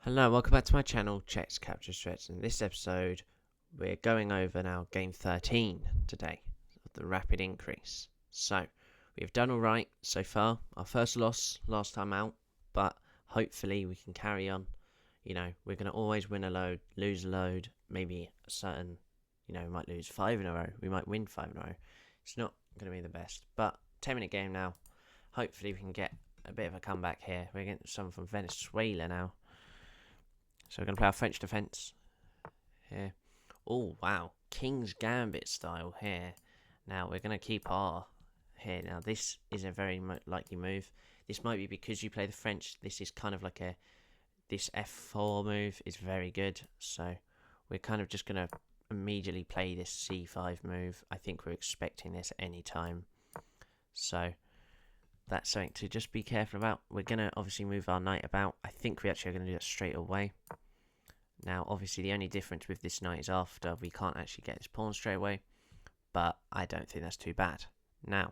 Hello, welcome back to my channel, Checks Capture Threats. In this episode, we're going over now game 13 today, of the rapid increase. So, we've done alright so far. Our first loss last time out, but hopefully we can carry on. You know, we're going to always win a load, lose a load, maybe a certain, we might lose 5 in a row, we might win 5 in a row. It's not going to be the best, but 10-minute game now. Hopefully we can get a bit of a comeback here. We're getting someone from Venezuela now. So we're going to play our French defence here. Oh, wow. King's Gambit style here. Now, we're going to keep our here. Now, this is a very likely move. This might be because you play the French. This is kind of like this F4 move is very good. So we're kind of just going to immediately play this C5 move. I think we're expecting this any time. So that's something to just be careful about. We're going to obviously move our knight about. I think we actually are going to do that straight away. Now, obviously, the only difference with this knight is after we can't actually get this pawn straight away. But I don't think that's too bad. Now,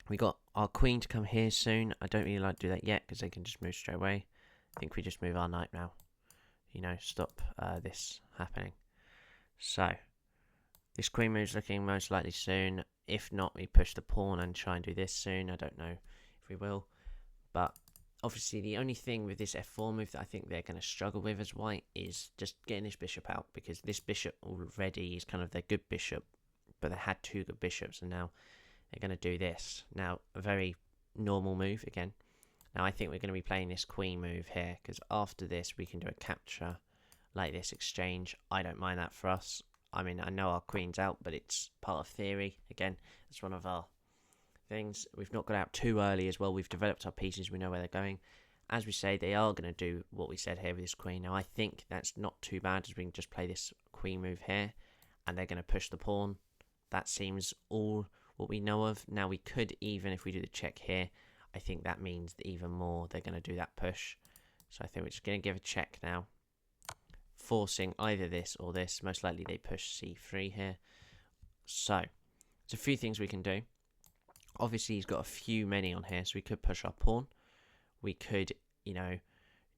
we got our queen to come here soon. I don't really like to do that yet because they can just move straight away. I think we just move our knight now. Stop this happening. So, this queen move's looking most likely soon. If not, we push the pawn and try and do this soon. I don't know if we will. But obviously, the only thing with this F4 move that I think they're going to struggle with as white is just getting this bishop out. Because this bishop already is kind of their good bishop. But they had two good bishops and now they're going to do this. Now, a very normal move again. Now, I think we're going to be playing this queen move here. Because after this, we can do a capture like this exchange. I don't mind that for us. I mean, I know our queen's out, but it's part of theory. Again, it's one of our things. We've not got out too early as well. We've developed our pieces. We know where they're going. As we say, they are going to do what we said here with this queen. Now, I think that's not too bad as we can just play this queen move here. And they're going to push the pawn. That seems all what we know of. Now, we could even, if we do the check here, I think that means that even more they're going to do that push. So I think we're just going to give a check now. Forcing either this or this. Most likely they push c3 here. So, there's a few things we can do. Obviously, he's got a few many on here, so we could push our pawn. We could,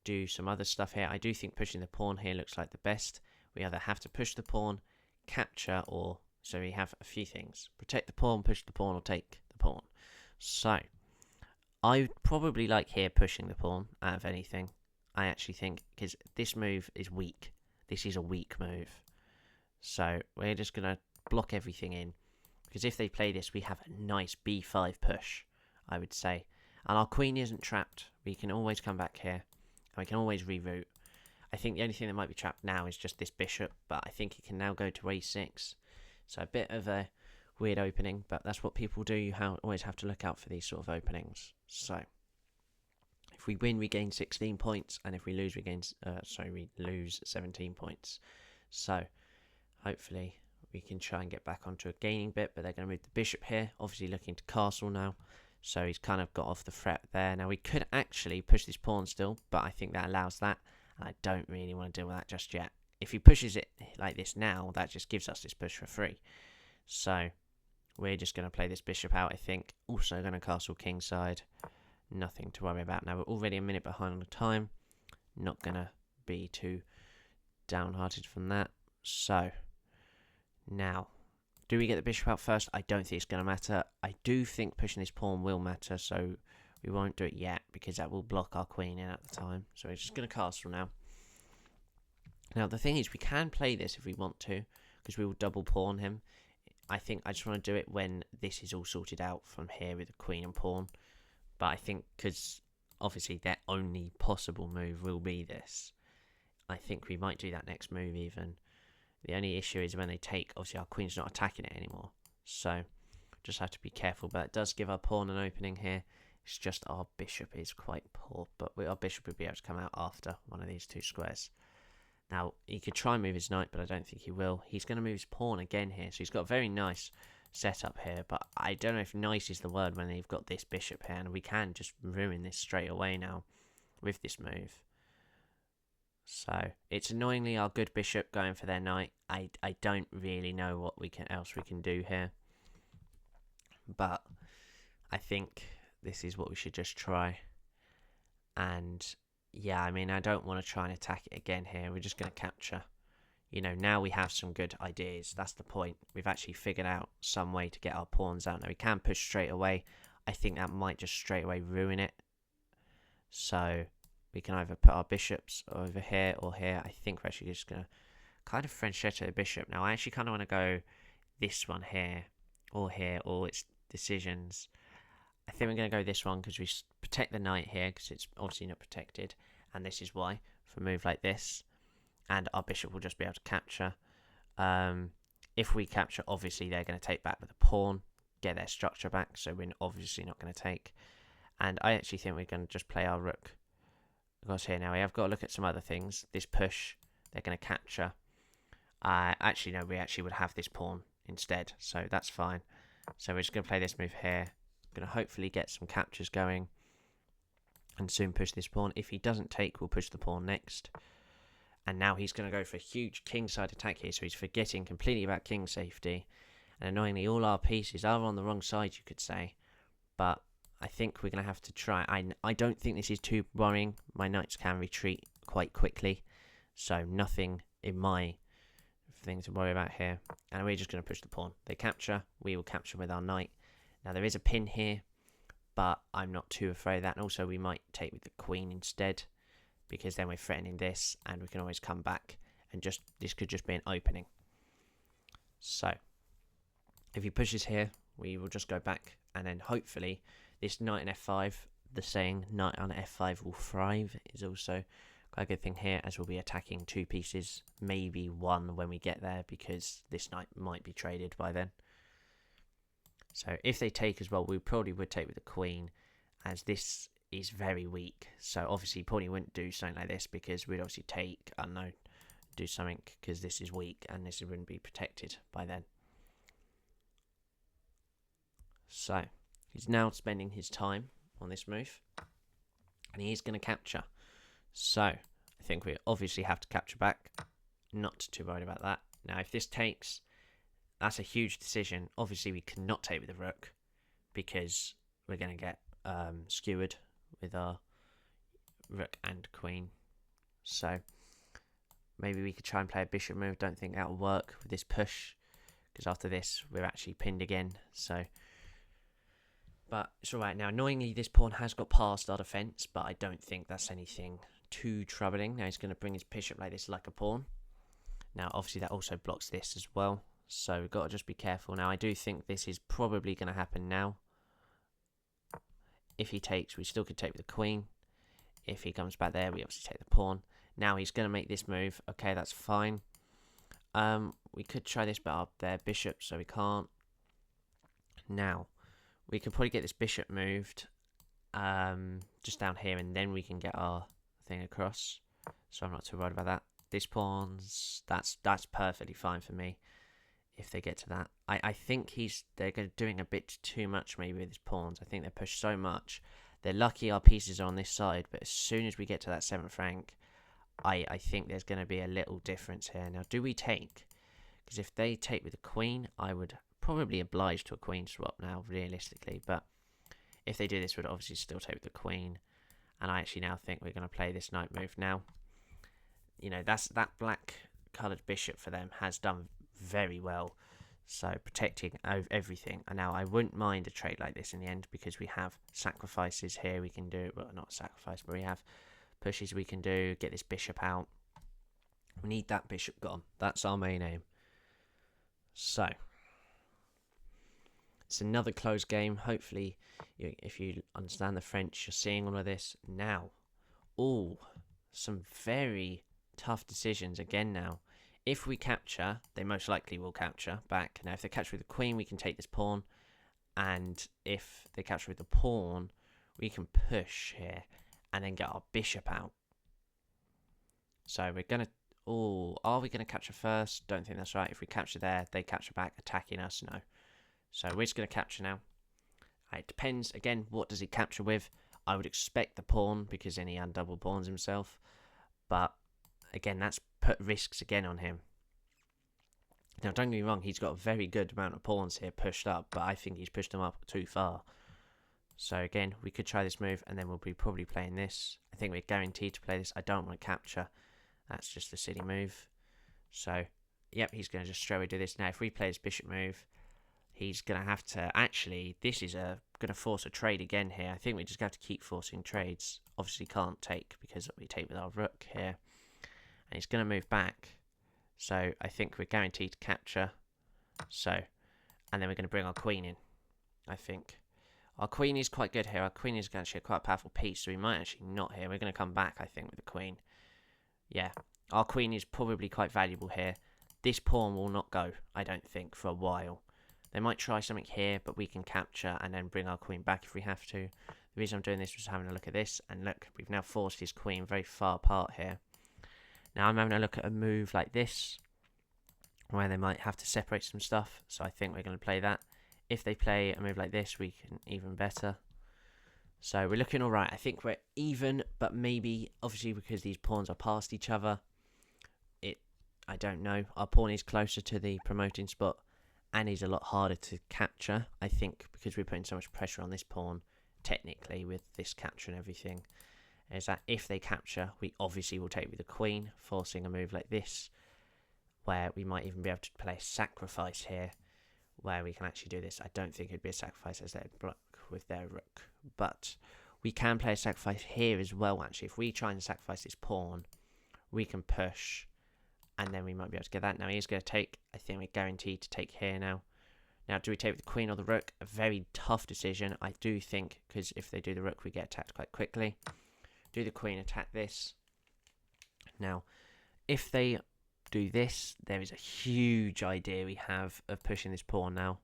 do some other stuff here. I do think pushing the pawn here looks like the best. We either have to push the pawn, capture, or... So we have a few things. Protect the pawn, push the pawn, or take the pawn. So, I would probably like here pushing the pawn out of anything. I actually think, because this move is weak. This is a weak move. So, we're just going to block everything in. Because if they play this, we have a nice b5 push, I would say. And our queen isn't trapped. We can always come back here. And we can always reroute. I think the only thing that might be trapped now is just this bishop. But I think it can now go to a6. So a bit of a weird opening. But that's what people do. You always have to look out for these sort of openings. So, if we win, we gain 16 points. And if we lose, we lose 17 points. So, hopefully we can try and get back onto a gaining bit, but they're going to move the bishop here, obviously looking to castle now, so he's kind of got off the threat there. Now we could actually push this pawn still, but I think that allows that, and I don't really want to deal with that just yet. If he pushes it like this now, that just gives us this push for free. So we're just going to play this bishop out, I think. Also going to castle kingside. Nothing to worry about. Now we're already a minute behind on the time. Not going to be too downhearted from that. So... Now, do we get the bishop out first? I don't think it's going to matter. I do think pushing this pawn will matter, so we won't do it yet because that will block our queen in at the time. So we're just going to castle now. Now, the thing is, we can play this if we want to because we will double pawn him. I think I just want to do it when this is all sorted out from here with the queen and pawn. But I think because obviously their only possible move will be this. I think we might do that next move even. The only issue is when they take, obviously our queen's not attacking it anymore. So, just have to be careful. But it does give our pawn an opening here. It's just our bishop is quite poor. But our bishop would be able to come out after one of these two squares. Now, he could try and move his knight, but I don't think he will. He's going to move his pawn again here. So, he's got a very nice setup here. But I don't know if nice is the word when they've got this bishop here. And we can just ruin this straight away now with this move. So, it's annoyingly our good bishop going for their knight. I don't really know what else we can do here. But I think this is what we should just try. And yeah, I mean, I don't want to try and attack it again here. We're just going to capture. Now we have some good ideas. That's the point. We've actually figured out some way to get our pawns out. Now we can push straight away. I think that might just straight away ruin it. So we can either put our bishops over here or here. I think we're actually just going to kind of Franchetto the bishop. Now I actually kind of want to go this one here, all its decisions. I think we're going to go this one because we protect the knight here because it's obviously not protected. And this is why, for a move like this. And our bishop will just be able to capture. If we capture, obviously they're going to take back with a pawn, get their structure back, so we're obviously not going to take. And I actually think we're going to just play our rook across here. Now we have got to look at some other things. This push, they're going to capture. Actually, no, we actually would have this pawn instead, so that's fine. So we're just going to play this move here. Going to hopefully get some captures going and soon push this pawn. If he doesn't take, we'll push the pawn next. And now he's going to go for a huge kingside attack here, so he's forgetting completely about king safety. And annoyingly, all our pieces are on the wrong side, you could say. But I think we're going to have to try. I don't think this is too worrying. My knights can retreat quite quickly, so nothing in my thing to worry about here. And we're just going to push the pawn. They capture. We will capture with our knight. Now, there is a pin here, but I'm not too afraid of that. And also, we might take with the queen instead, because then we're threatening this, and we can always come back, and this could just be an opening. So, if he pushes here, we will just go back, and then hopefully, this knight on f5, the saying, knight on f5 will thrive, is also quite a good thing here, as we'll be attacking two pieces, maybe one when we get there, because this knight might be traded by then. So, if they take as well, we probably would take with the queen, as this is very weak, so obviously probably wouldn't do something like this because we'd obviously take, I don't know, do something because this is weak and this wouldn't be protected by then. So he's now spending his time on this move and he is going to capture. So I think we obviously have to capture back, not too worried about that. Now if this takes, that's a huge decision. Obviously we cannot take with the rook because we're going to get skewered with our rook and queen. So maybe we could try and play a bishop move. Don't think that will work with this push because after this we're actually pinned again. So, but it's alright. Now annoyingly this pawn has got past our defence, but I don't think that's anything too troubling. Now he's going to bring his bishop like this, like a pawn. Now obviously that also blocks this as well, so we've got to just be careful. Now I do think this is probably going to happen now. If he takes, we still could take with the queen. If he comes back there, we obviously take the pawn. Now he's going to make this move. Okay, that's fine. We could try this, but their bishop, so we can't. Now, we could probably get this bishop moved just down here, and then we can get our thing across. So I'm not too worried about that. This pawn's, that's perfectly fine for me. If they get to that, I think they're doing a bit too much maybe with his pawns. I think they push so much. They're lucky our pieces are on this side, but as soon as we get to that 7th rank, I think there's going to be a little difference here. Now, do we take? Because if they take with the queen, I would probably oblige to a queen swap now, realistically. But if they do this, we'd obviously still take with the queen. And I actually now think we're going to play this knight move now. That black coloured bishop for them has done very well, so protecting everything. And now I wouldn't mind a trade like this in the end because we have sacrifices here we can do. Well, not sacrifice, but we have pushes we can do. Get this bishop out. We need that bishop gone. That's our main aim. So it's another close game. Hopefully, if you understand the French, you're seeing all of this now. Oh, some very tough decisions again now. If we capture, they most likely will capture back. Now, if they capture with the queen, we can take this pawn. And if they capture with the pawn, we can push here and then get our bishop out. So we're going to... Oh, are we going to capture first? Don't think that's right. If we capture there, they capture back, attacking us. No. So we're just going to capture now. It depends. Again, what does he capture with? I would expect the pawn because then he undouble pawns himself. But again, that's put risks again on him. Now, don't get me wrong, he's got a very good amount of pawns here pushed up, but I think he's pushed them up too far. So again, we could try this move, and then we'll be probably playing this. I think we're guaranteed to play this. I don't want to capture. That's just a silly move. So, yep, he's going to just straight away do this. Now, if we play his bishop move, he's going to have to... Actually, this is going to force a trade again here. I think we just have to keep forcing trades. Obviously can't take, because we take with our rook here. And he's going to move back. So, I think we're guaranteed to capture. So, and then we're going to bring our queen in, I think. Our queen is quite good here. Our queen is actually quite a powerful piece, so we might actually not here. We're going to come back, I think, with the queen. Yeah, our queen is probably quite valuable here. This pawn will not go, I don't think, for a while. They might try something here, but we can capture and then bring our queen back if we have to. The reason I'm doing this was having a look at this, and look, we've now forced his queen very far apart here. Now I'm having a look at a move like this, where they might have to separate some stuff, so I think we're going to play that. If they play a move like this, we can even better. So we're looking alright. I think we're even, but maybe, obviously, because these pawns are past each other, I don't know. Our pawn is closer to the promoting spot, and is a lot harder to capture, I think, because we're putting so much pressure on this pawn, technically, with this capture and everything. Is that if they capture, we obviously will take with the queen, forcing a move like this, where we might even be able to play a sacrifice here, where we can actually do this. I don't think it'd be a sacrifice as they'd block with their rook, but we can play a sacrifice here as well, actually. If we try and sacrifice this pawn, we can push, and then we might be able to get that. Now he's going to take. I think we're guaranteed to take here now. Now, do we take with the queen or the rook? A very tough decision, I do think, because if they do the rook, we get attacked quite quickly. Do the queen, attack this. Now, if they do this, there is a huge idea we have of pushing this pawn now,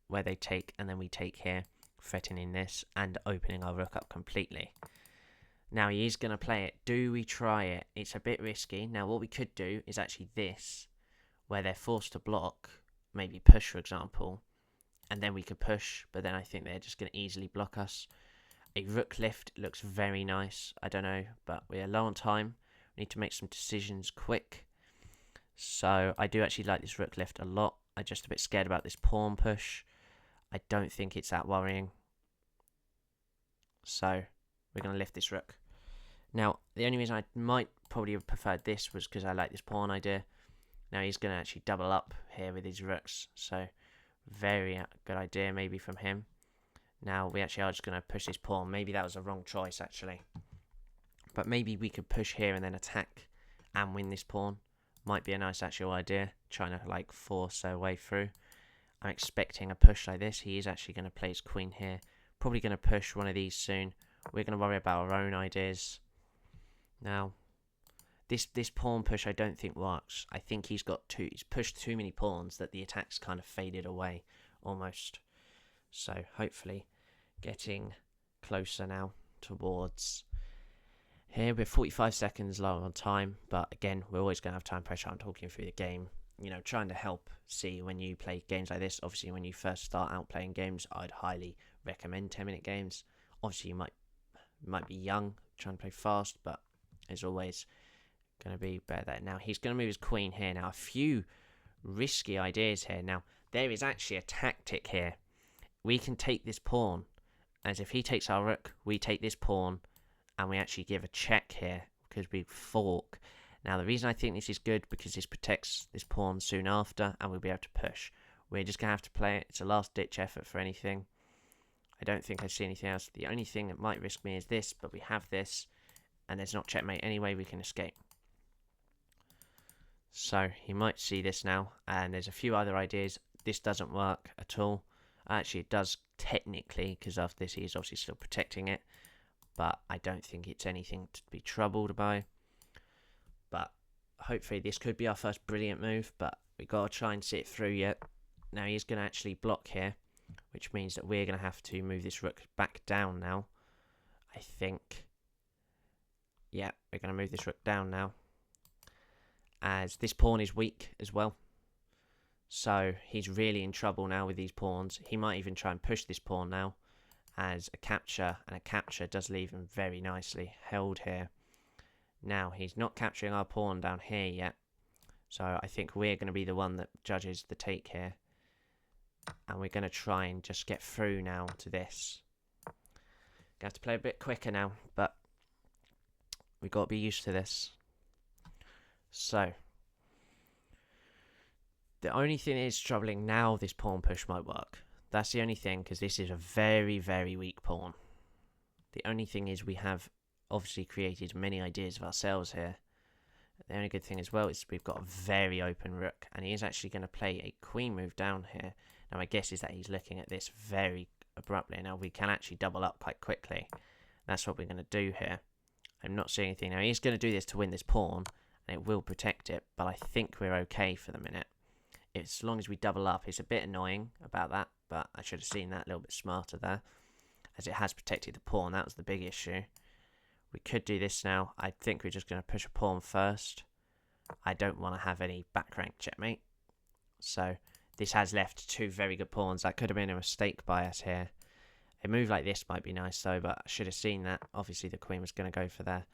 where they take, and then we take here, threatening this, and opening our rook up completely. Now, he is going to play it. Do we try it? It's a bit risky. Now, what we could do is actually this, where they're forced to block, maybe push, for example, and then we could push, but then I think they're just going to easily block us. A rook lift looks very nice. I don't know, but we are low on time. We need to make some decisions quick. So, I do actually like this rook lift a lot. I'm just a bit scared about this pawn push. I don't think it's that worrying. So, we're going to lift this rook. Now, the only reason I might probably have preferred this was because I like this pawn idea. Now, he's going to actually double up here with his rooks. So, very good idea maybe from him. Now, we actually are just going to push this pawn. Maybe that was a wrong choice, actually. But maybe we could push here and then attack and win this pawn. Might be a nice actual idea. Trying to, like, force our way through. I'm expecting a push like this. He is actually going to play his queen here. Probably going to push one of these soon. We're going to worry about our own ideas. Now, this pawn push I don't think works. I think he's pushed too many pawns that the attack's kind of faded away, almost. So, hopefully, getting closer now towards... Here, we're 45 seconds low on time, but again, we're always going to have time pressure. I'm talking through the game, you know, trying to help see when you play games like this. Obviously, when you first start out playing games, I'd highly recommend 10-minute games. Obviously, you might be young, trying to play fast, but as always, going to be better there. Now, he's going to move his queen here. Now, a few risky ideas here. Now, there is actually a tactic here. We can take this pawn, as if he takes our rook, we take this pawn, and we actually give a check here, because we fork. Now, the reason I think this is good, because this protects this pawn soon after, and we'll be able to push. We're just going to have to play it. It's a last-ditch effort for anything. I don't think I see anything else. The only thing that might risk me is this, but we have this, and there's not checkmate anyway. We can escape. So, he might see this now, and there's a few other ideas. This doesn't work at all. Actually, it does technically, because after this, he's obviously still protecting it, but I don't think it's anything to be troubled by. But hopefully this could be our first brilliant move, but we've got to try and see it through yet. Now he's going to actually block here, which means that we're going to have to move this rook back down now. I think. Yeah, we're going to move this rook down now, as this pawn is weak as well. So he's really in trouble now with these pawns. He might even try and push this pawn now, as a capture, and a capture does leave him very nicely held here. Now, he's not capturing our pawn down here yet, so I think we're going to be the one that judges the take here. And we're going to try and just get through now to this. Gonna have to play a bit quicker now, but we've got to be used to this. So, the only thing that is troubling now, this pawn push might work. That's the only thing, because this is a very, very weak pawn. The only thing is we have obviously created many ideas of ourselves here. The only good thing as well is we've got a very open rook, and he is actually going to play a queen move down here. Now my guess is that he's looking at this very abruptly. Now we can actually double up quite quickly. That's what we're going to do here. I'm not seeing anything. Now he's going to do this to win this pawn, and it will protect it, but I think we're okay for the minute. As long as we double up. It's a bit annoying about that, but I should have seen that a little bit smarter there, as it has protected the pawn. That was the big issue. We could do this now. I think we're just going to push a pawn first. I don't want to have any back rank checkmate. So this has left two very good pawns. That could have been a mistake by us here. A move like this might be nice though, but I should have seen that. Obviously the queen was going to go for there.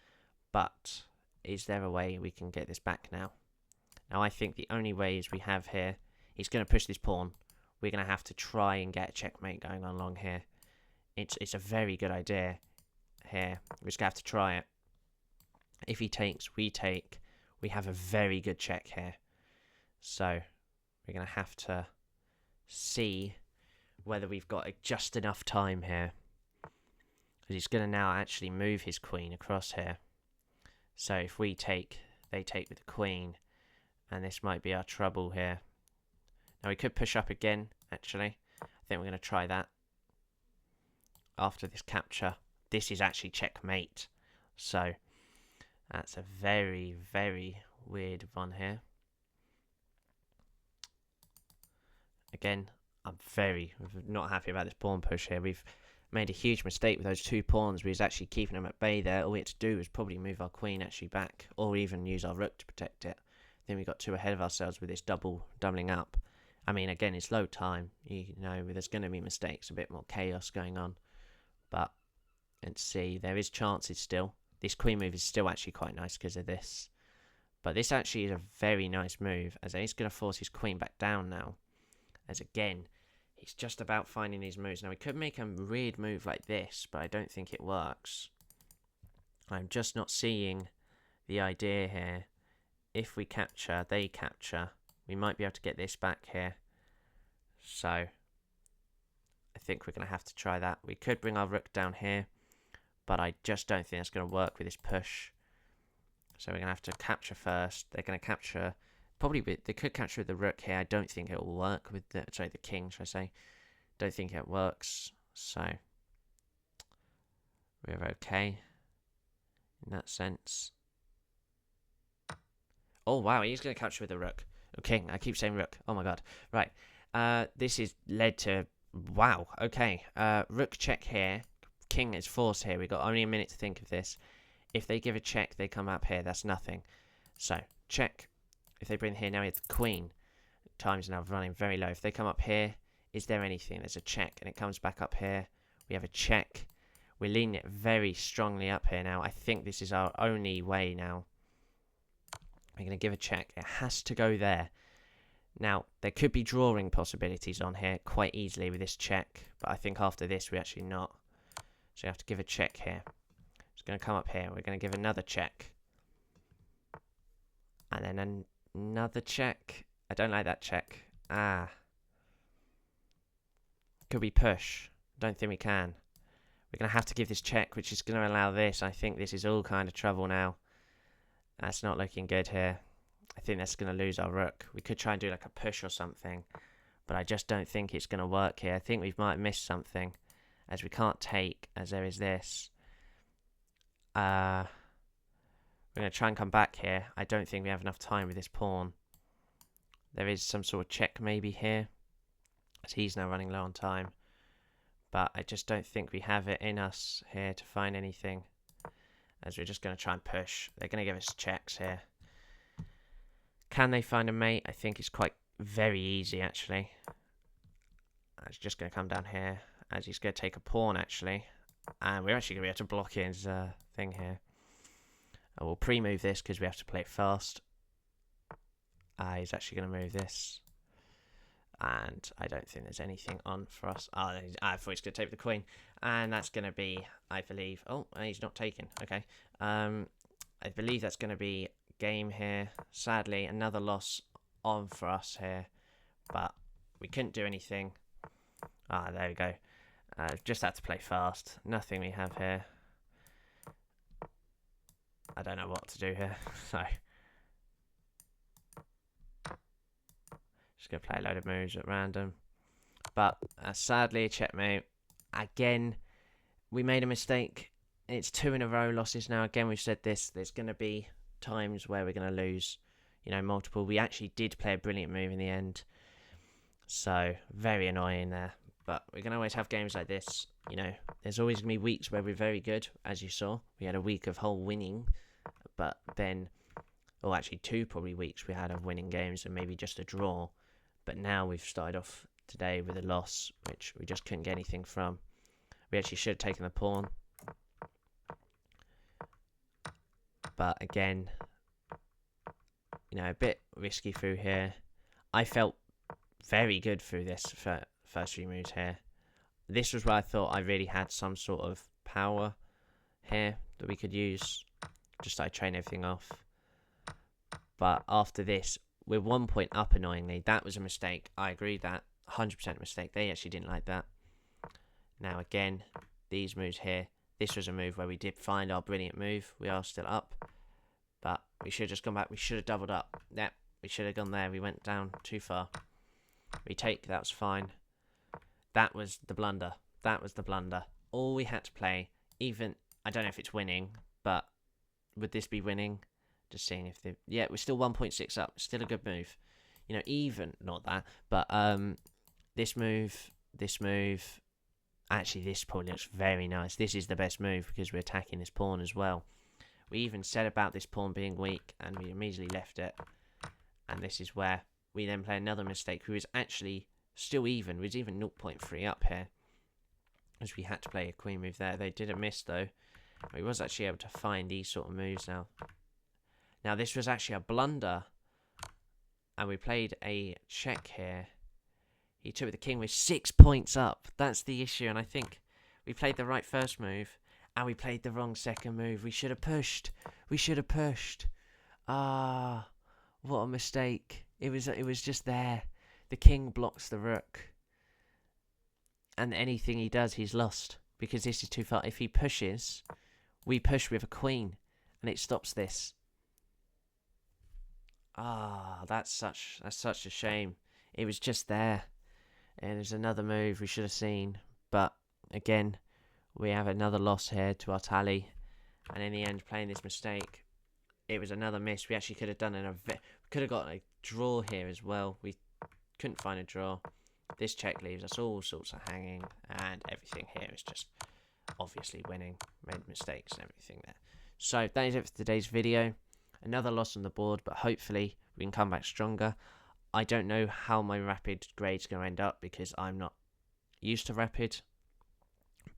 But is there a way we can get this back now? Now I think the only ways we have here, he's going to push this pawn. We're going to have to try and get a checkmate going on along here. It's a very good idea here. We're just going to have to try it. If he takes, we take. We have a very good check here. So we're going to have to see whether we've got just enough time here. Because he's going to now actually move his queen across here. So if we take, they take with the queen. And this might be our trouble here. Now we could push up again, actually. I think we're going to try that. After this capture. This is actually checkmate. So that's a very, very weird one here. Again, I'm very not happy about this pawn push here. We've made a huge mistake with those two pawns. We was actually keeping them at bay there. All we had to do was probably move our queen actually back, or even use our rook to protect it. Then we got too ahead of ourselves with this doubling up. I mean, again, it's low time. You know, there's going to be mistakes, a bit more chaos going on. But let's see, there is chances still. This queen move is still actually quite nice because of this. But this actually is a very nice move, as he's going to force his queen back down now. As again, he's just about finding these moves. Now, we could make a weird move like this, but I don't think it works. I'm just not seeing the idea here. If we capture, they capture, we might be able to get this back here. So I think we're going to have to try that. We could bring our rook down here, but I just don't think that's going to work with this push. So we're going to have to capture first. They're going to capture, probably they could capture with the rook here. I don't think it will work with the, sorry, the king, should I say. Don't think it works. So we're okay in that sense. Oh, wow, he's going to capture with the rook. Oh, king, I keep saying rook. Oh, my God. Right. This is led to... Wow, okay. Rook check here. King is forced here. We've got only a minute to think of this. If they give a check, they come up here. That's nothing. So, check. If they bring here, now we have the queen. Time's now running very low. If they come up here, is there anything? There's a check, and it comes back up here. We have a check. We're leaning it very strongly up here now. I think this is our only way now. We're going to give a check. It has to go there. Now, there could be drawing possibilities on here quite easily with this check. But I think after this, we're actually not. So you have to give a check here. It's going to come up here. We're going to give another check. And then another check. I don't like that check. Ah. Could we push? Don't think we can. We're going to have to give this check, which is going to allow this. I think this is all kind of trouble now. That's not looking good here. I think that's going to lose our rook. We could try and do like a push or something, but I just don't think it's going to work here. I think we might have missed something, as we can't take, as there is this. We're going to try and come back here. I don't think we have enough time with this pawn. There is some sort of check maybe here, as he's now running low on time. But I just don't think we have it in us here to find anything, as we're just going to try and push. They're going to give us checks here. Can they find a mate? I think it's quite very easy, actually. It's just going to come down here, as he's going to take a pawn, actually. And we're actually going to be able to block his thing here. We'll pre-move this, because we have to play it fast. He's actually going to move this. And I don't think there's anything on for us. I thought he was going to take the queen. And that's going to be, I believe... Oh, he's not taken. Okay. I believe that's going to be game here. Sadly, another loss on for us here. But we couldn't do anything. Ah, there we go. Just had to play fast. Nothing we have here. I don't know what to do here. So... just going to play a load of moves at random. But sadly, checkmate. Again, we made a mistake. It's 2 in a row losses now. Again, we've said this. There's going to be times where we're going to lose, multiple. We actually did play a brilliant move in the end. So, very annoying there. But we're going to always have games like this. There's always going to be weeks where we're very good, as you saw. We had a week of whole winning. But then, or actually 2 probably weeks we had of winning games and maybe just a draw. But now we've started off today with a loss, which we just couldn't get anything from. We actually should have taken the pawn. But again, a bit risky through here. I felt very good through this first few moves here. This was where I thought I really had some sort of power here that we could use. Just I train everything off. But after this, we're 1 point up annoyingly. That was a mistake. I agree that. 100% mistake. They actually didn't like that. Now again, these moves here. This was a move where we did find our brilliant move. We are still up. But we should have just gone back. We should have doubled up. Yep, we should have gone there. We went down too far. Retake, that was fine. That was the blunder. That was the blunder. All we had to play, even, I don't know if it's winning, but would this be winning? Just seeing if they... Yeah, we're still 1.6 up. Still a good move. Even... Not that. But this move... Actually, this probably looks very nice. This is the best move because we're attacking this pawn as well. We even said about this pawn being weak and we immediately left it. And this is where we then play another mistake. We was actually still even. We was even 0.3 up here. As we had to play a queen move there. They didn't miss though. We was actually able to find these sort of moves now. Now, this was actually a blunder, and we played a check here. He took the king with 6 points up. That's the issue, and I think we played the right first move, and we played the wrong second move. We should have pushed. We should have pushed. Ah, what a mistake. It was just there. The king blocks the rook, and anything he does, he's lost, because this is too far. If he pushes, we push with a queen, and it stops this. Ah, that's such a shame. It was just there. And there's another move we should have seen. But, again, we have another loss here to our tally. And in the end, playing this mistake, it was another miss. We actually could have done could have got a draw here as well. We couldn't find a draw. This check leaves us all sorts of hanging. And everything here is just obviously winning. Made mistakes and everything there. So, that is it for today's video. Another loss on the board, but hopefully we can come back stronger. I don't know how my rapid grade's going to end up because I'm not used to rapid.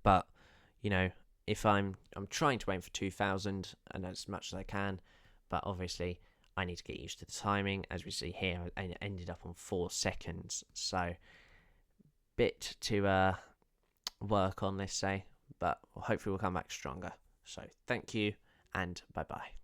But, if I'm trying to aim for 2,000 and as much as I can. But obviously, I need to get used to the timing. As we see here, I ended up on 4 seconds. So, bit to work on, let's say. But hopefully we'll come back stronger. So, thank you and bye-bye.